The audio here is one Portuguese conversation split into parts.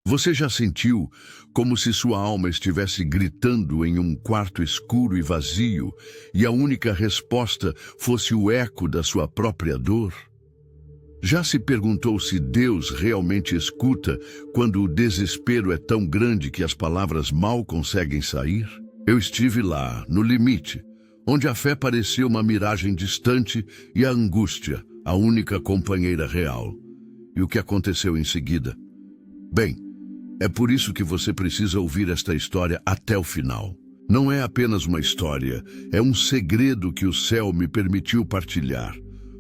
Você já sentiu como se sua alma estivesse gritando em um quarto escuro e vazio e a única resposta fosse o eco da sua própria dor? Já se perguntou se Deus realmente escuta quando o desespero é tão grande que as palavras mal conseguem sair? Eu estive lá, no limite, onde a fé parecia uma miragem distante e a angústia, a única companheira real. E o que aconteceu em seguida? Bem, é por isso que você precisa ouvir esta história até o final. Não é apenas uma história, é um segredo que o céu me permitiu partilhar.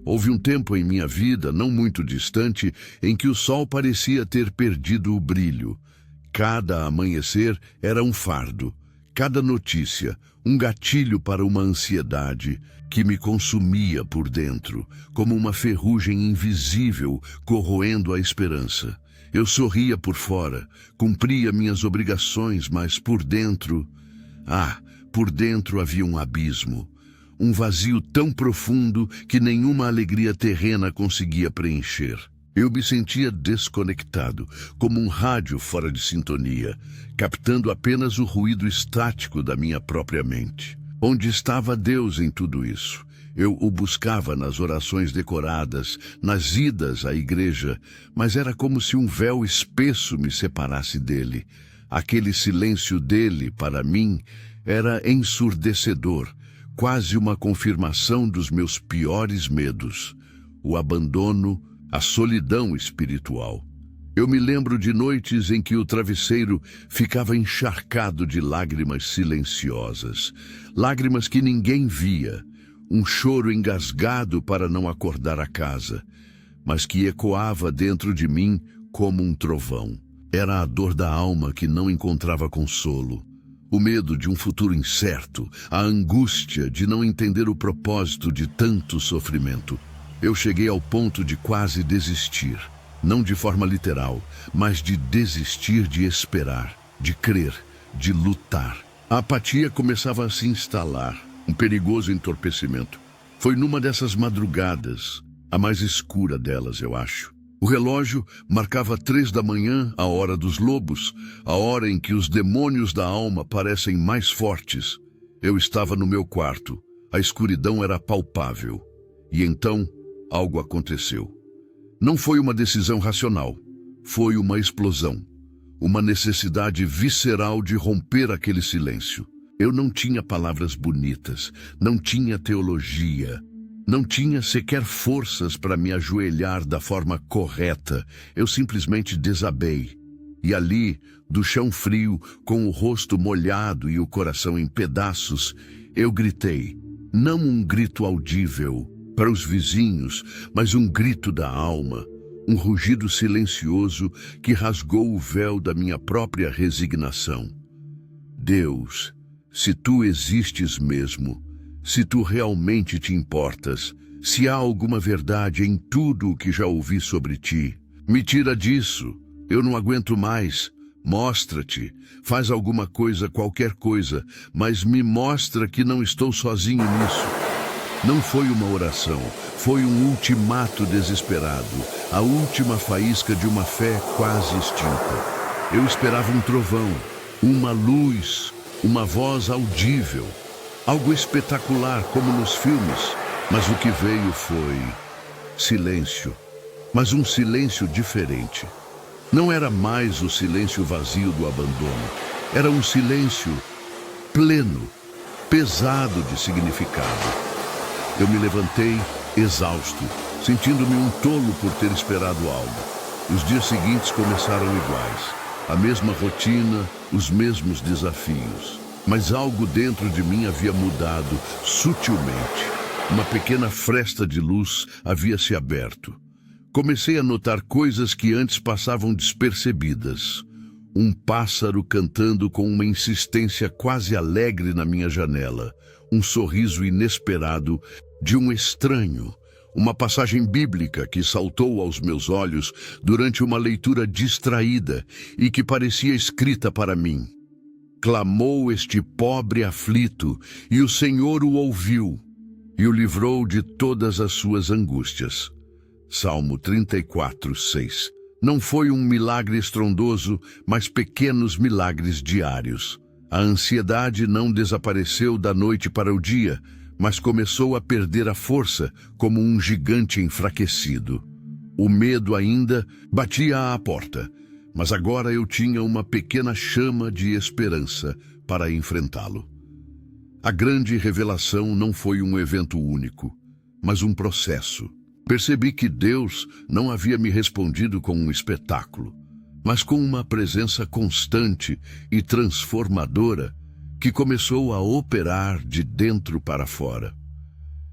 Houve um tempo em minha vida, não muito distante, em que o sol parecia ter perdido o brilho. Cada amanhecer era um fardo, cada notícia, um gatilho para uma ansiedade que me consumia por dentro, como uma ferrugem invisível corroendo a esperança. Eu sorria por fora, cumpria minhas obrigações, mas por dentro havia um abismo. Um vazio tão profundo que nenhuma alegria terrena conseguia preencher. Eu me sentia desconectado, como um rádio fora de sintonia, captando apenas o ruído estático da minha própria mente. Onde estava Deus em tudo isso? Eu o buscava nas orações decoradas, nas idas à igreja, mas era como se um véu espesso me separasse dele. Aquele silêncio dele, para mim, era ensurdecedor, quase uma confirmação dos meus piores medos, o abandono, a solidão espiritual. Eu me lembro de noites em que o travesseiro ficava encharcado de lágrimas silenciosas, lágrimas que ninguém via, um choro engasgado para não acordar a casa, mas que ecoava dentro de mim como um trovão. Era a dor da alma que não encontrava consolo. O medo de um futuro incerto, a angústia de não entender o propósito de tanto sofrimento. Eu cheguei ao ponto de quase desistir, não de forma literal, mas de desistir de esperar, de crer, de lutar. A apatia começava a se instalar, um perigoso entorpecimento. Foi numa dessas madrugadas, a mais escura delas, eu acho. O relógio marcava 3 da manhã, a hora dos lobos, a hora em que os demônios da alma parecem mais fortes. Eu estava no meu quarto, a escuridão era palpável. E então, algo aconteceu. Não foi uma decisão racional, foi uma explosão. Uma necessidade visceral de romper aquele silêncio. Eu não tinha palavras bonitas, não tinha teologia. Não tinha sequer forças para me ajoelhar da forma correta. Eu simplesmente desabei. E ali, do chão frio, com o rosto molhado e o coração em pedaços, eu gritei. Não um grito audível para os vizinhos, mas um grito da alma. Um rugido silencioso que rasgou o véu da minha própria resignação. Deus, se tu existes mesmo, se tu realmente te importas, se há alguma verdade em tudo o que já ouvi sobre ti, me tira disso, eu não aguento mais, mostra-te, faz alguma coisa, qualquer coisa, mas me mostra que não estou sozinho nisso. Não foi uma oração, foi um ultimato desesperado, a última faísca de uma fé quase extinta. Eu esperava um trovão, uma luz, uma voz audível, algo espetacular como nos filmes, mas o que veio foi silêncio, mas um silêncio diferente. Não era mais o silêncio vazio do abandono, era um silêncio pleno, pesado de significado. Eu me levantei, exausto, sentindo-me um tolo por ter esperado algo. Os dias seguintes começaram iguais, a mesma rotina, os mesmos desafios. Mas algo dentro de mim havia mudado sutilmente. Uma pequena fresta de luz havia se aberto. Comecei a notar coisas que antes passavam despercebidas. Um pássaro cantando com uma insistência quase alegre na minha janela. Um sorriso inesperado de um estranho. Uma passagem bíblica que saltou aos meus olhos durante uma leitura distraída e que parecia escrita para mim. Clamou este pobre aflito, e o Senhor o ouviu, e o livrou de todas as suas angústias. Salmo 34, 6. Não foi um milagre estrondoso, mas pequenos milagres diários. A ansiedade não desapareceu da noite para o dia, mas começou a perder a força como um gigante enfraquecido. O medo ainda batia à porta, mas agora eu tinha uma pequena chama de esperança para enfrentá-lo. A grande revelação não foi um evento único, mas um processo. Percebi que Deus não havia me respondido com um espetáculo, mas com uma presença constante e transformadora que começou a operar de dentro para fora.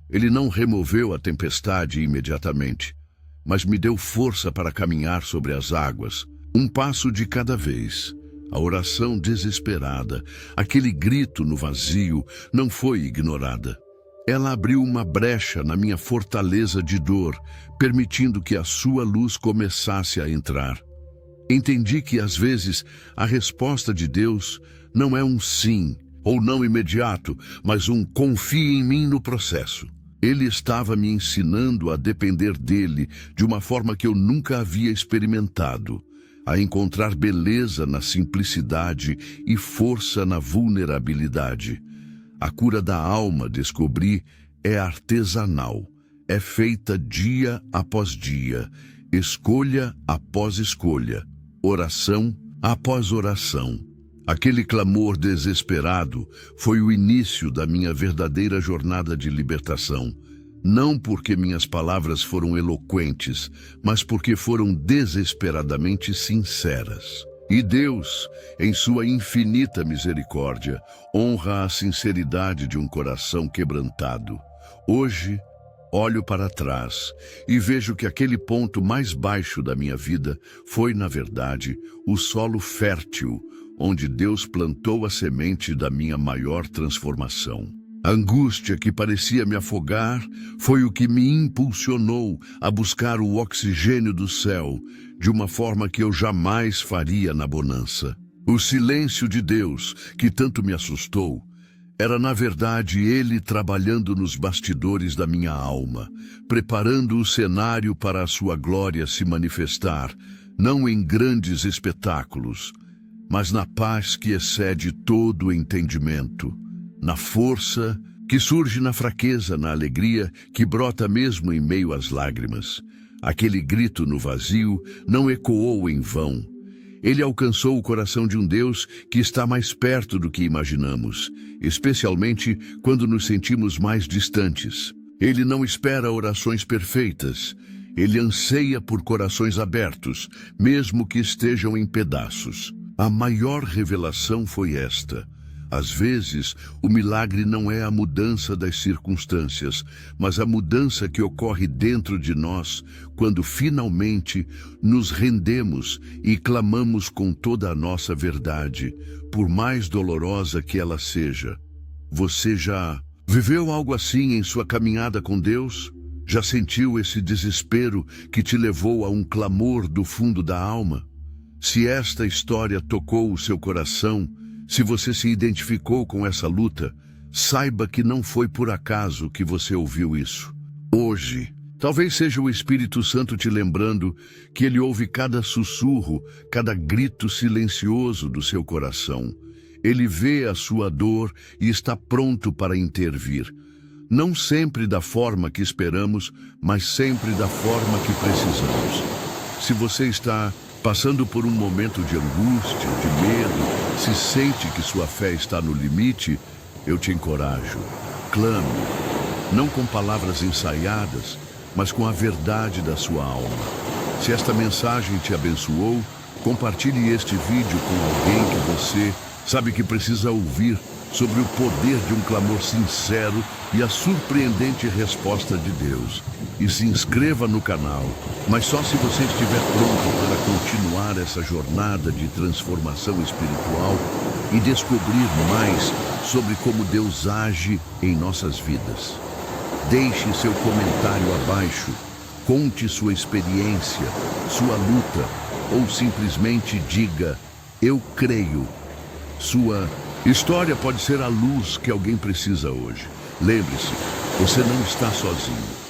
Ele não removeu a tempestade imediatamente, mas me deu força para caminhar sobre as águas, um passo de cada vez. A oração desesperada, aquele grito no vazio, não foi ignorada. Ela abriu uma brecha na minha fortaleza de dor, permitindo que a sua luz começasse a entrar. Entendi que, às vezes, a resposta de Deus não é um sim ou não imediato, mas um confie em mim no processo. Ele estava me ensinando a depender dele de uma forma que eu nunca havia experimentado, a encontrar beleza na simplicidade e força na vulnerabilidade. A cura da alma, descobri, é artesanal, é feita dia após dia, escolha após escolha, oração após oração. Aquele clamor desesperado foi o início da minha verdadeira jornada de libertação. Não porque minhas palavras foram eloquentes, mas porque foram desesperadamente sinceras. E Deus, em sua infinita misericórdia, honra a sinceridade de um coração quebrantado. Hoje, olho para trás e vejo que aquele ponto mais baixo da minha vida foi, na verdade, o solo fértil, onde Deus plantou a semente da minha maior transformação. A angústia que parecia me afogar foi o que me impulsionou a buscar o oxigênio do céu de uma forma que eu jamais faria na bonança. O silêncio de Deus, que tanto me assustou, era na verdade Ele trabalhando nos bastidores da minha alma, preparando o cenário para a sua glória se manifestar, não em grandes espetáculos, mas na paz que excede todo o entendimento, na força que surge na fraqueza, na alegria que brota mesmo em meio às lágrimas. Aquele grito no vazio não ecoou em vão. Ele alcançou o coração de um Deus que está mais perto do que imaginamos, especialmente quando nos sentimos mais distantes. Ele não espera orações perfeitas. Ele anseia por corações abertos, mesmo que estejam em pedaços. A maior revelação foi esta. Às vezes, o milagre não é a mudança das circunstâncias, mas a mudança que ocorre dentro de nós quando finalmente nos rendemos e clamamos com toda a nossa verdade, por mais dolorosa que ela seja. Você já viveu algo assim em sua caminhada com Deus? Já sentiu esse desespero que te levou a um clamor do fundo da alma? Se esta história tocou o seu coração, se você se identificou com essa luta, saiba que não foi por acaso que você ouviu isso. Hoje, talvez seja o Espírito Santo te lembrando que Ele ouve cada sussurro, cada grito silencioso do seu coração. Ele vê a sua dor e está pronto para intervir. Não sempre da forma que esperamos, mas sempre da forma que precisamos. Se você está passando por um momento de angústia, de medo, se sente que sua fé está no limite, eu te encorajo. Clame, não com palavras ensaiadas, mas com a verdade da sua alma. Se esta mensagem te abençoou, compartilhe este vídeo com alguém que você sabe que precisa ouvir sobre o poder de um clamor sincero e a surpreendente resposta de Deus. E se inscreva no canal, mas só se você estiver pronto para continuar essa jornada de transformação espiritual e descobrir mais sobre como Deus age em nossas vidas. Deixe seu comentário abaixo, conte sua experiência, sua luta, ou simplesmente diga, eu creio. Sua história pode ser a luz que alguém precisa hoje. Lembre-se, você não está sozinho.